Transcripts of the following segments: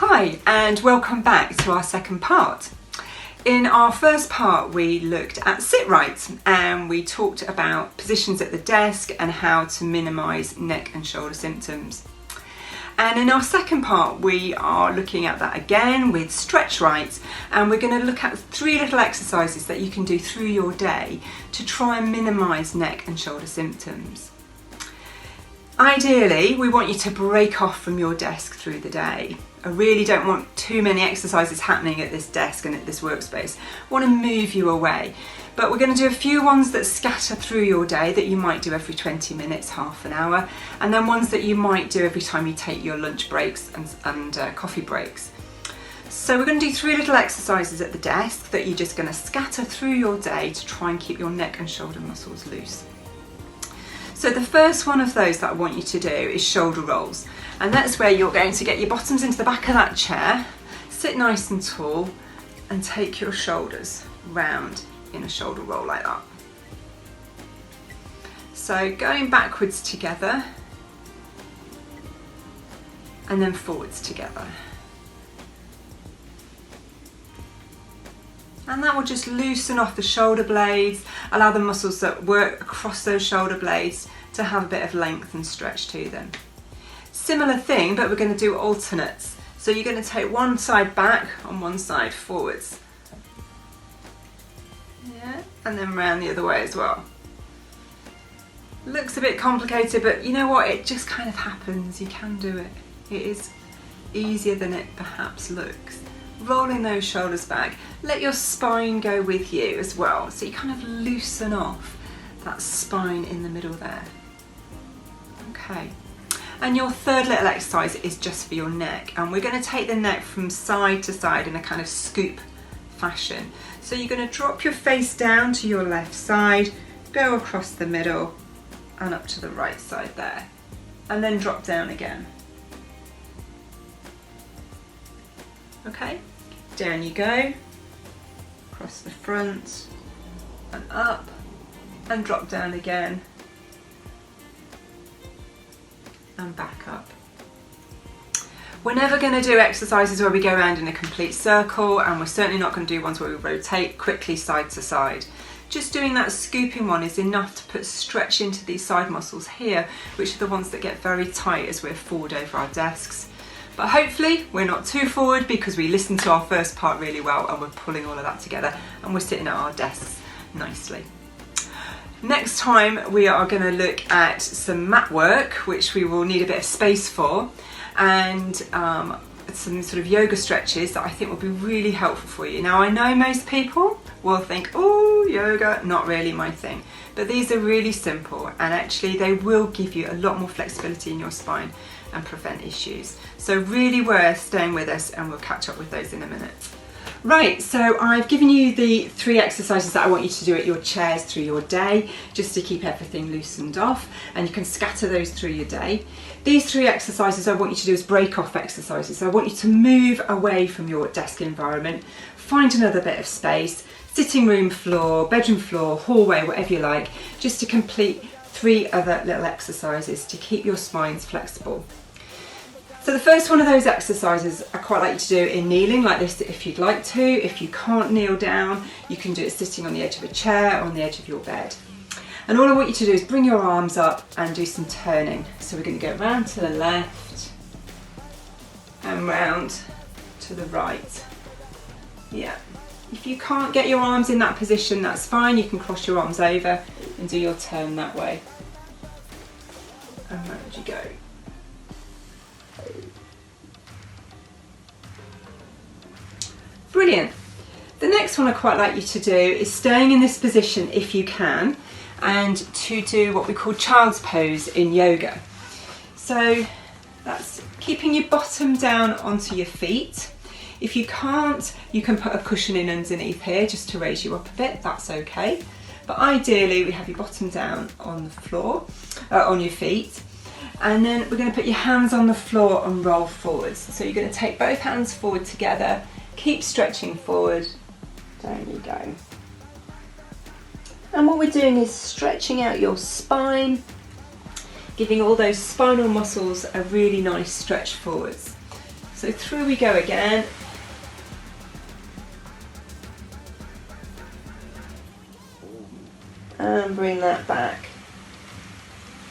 Hi and welcome back to our second part. In our first part we looked at sit right and we talked about positions at the desk and how to minimise neck and shoulder symptoms. And in our second part we are looking at that again with stretch right, and we're going to look at 3 little exercises that you can do through your day to try and minimise neck and shoulder symptoms. Ideally, we want you to break off from your desk through the day. I really don't want too many exercises happening at this desk and at this workspace. I want to move you away. But we're going to do a few ones that scatter through your day that you might do every 20 minutes, half an hour, and then ones that you might do every time you take your lunch breaks and coffee breaks. So we're going to do 3 little exercises at the desk that you're just going to scatter through your day to try and keep your neck and shoulder muscles loose. So the first one of those that I want you to do is shoulder rolls, and that's where you're going to get your bottoms into the back of that chair, sit nice and tall and take your shoulders round in a shoulder roll like that. So going backwards together and then forwards together. And that will just loosen off the shoulder blades, allow the muscles that work across those shoulder blades to have a bit of length and stretch to them. Similar thing, but we're going to do alternates. So you're going to take one side back and one side forwards. Yeah, and then round the other way as well. Looks a bit complicated, but you know what? It just kind of happens. You can do it. It is easier than it perhaps looks. Rolling those shoulders back, let your spine go with you as well, so you kind of loosen off that spine in the middle there. Okay, and your third little exercise is just for your neck, and we're going to take the neck from side to side in a kind of scoop fashion. So you're going to drop your face down to your left side, go across the middle and up to the right side there, and then drop down again. Okay, down you go, across the front and up and drop down again and back up. We're never going to do exercises where we go around in a complete circle, and we're certainly not going to do ones where we rotate quickly side to side. Just doing that scooping one is enough to put stretch into these side muscles here, which are the ones that get very tight as we're forward over our desks. But hopefully we're not too forward because we listened to our first part really well and we're pulling all of that together and we're sitting at our desks nicely. Next time we are going to look at some mat work, which we will need a bit of space for, and some sort of yoga stretches that I think will be really helpful for you. Now I know most people will think, oh, yoga, not really my thing. But these are really simple, and actually they will give you a lot more flexibility in your spine and prevent issues. So really worth staying with us, and we'll catch up with those in a minute. Right, so I've given you the 3 exercises that I want you to do at your chairs through your day, just to keep everything loosened off, and you can scatter those through your day. These 3 exercises I want you to do as break-off exercises. So I want you to move away from your desk environment, find another bit of space, sitting room floor, bedroom floor, hallway, whatever you like, just to complete 3 other little exercises to keep your spines flexible. So the first one of those exercises I quite like you to do in kneeling like this if you'd like to. If you can't kneel down, you can do it sitting on the edge of a chair or on the edge of your bed. And all I want you to do is bring your arms up and do some turning. So we're going to go round to the left and round to the right. Yeah. If you can't get your arms in that position, that's fine. You can cross your arms over and do your turn that way. And round you go. Brilliant. The next one I quite like you to do is staying in this position if you can, and to do what we call child's pose in yoga. So that's keeping your bottom down onto your feet. If you can't, you can put a cushion in underneath here just to raise you up a bit, that's okay. But ideally we have your bottom down on the floor, on your feet. And then we're going to put your hands on the floor and roll forwards. So you're going to take both hands forward together, keep stretching forward, down you go. And what we're doing is stretching out your spine, giving all those spinal muscles a really nice stretch forwards. So through we go again. And bring that back.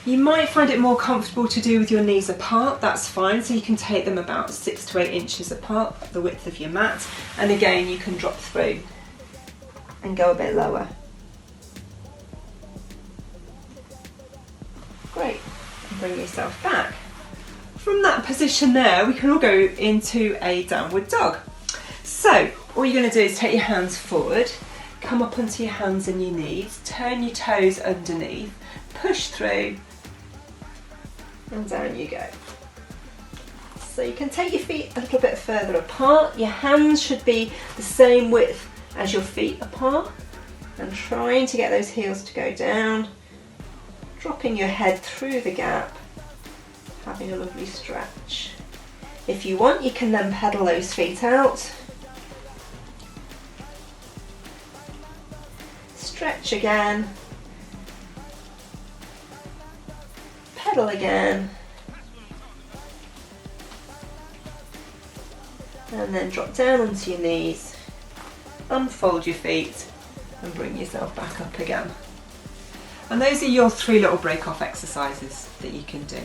You might find it more comfortable to do with your knees apart, that's fine. So you can take them about 6 to 8 inches apart, the width of your mat. And again, you can drop through and go a bit lower. Great, and bring yourself back. From that position there, we can all go into a downward dog. So all you're going to do is take your hands forward, come up onto your hands and your knees, turn your toes underneath, push through, and down you go. So you can take your feet a little bit further apart. Your hands should be the same width as your feet apart, and trying to get those heels to go down, dropping your head through the gap, having a lovely stretch. If you want, you can then pedal those feet out. Stretch again. Pedal again. And then drop down onto your knees. Unfold your feet and bring yourself back up again. And those are your 3 little break-off exercises that you can do.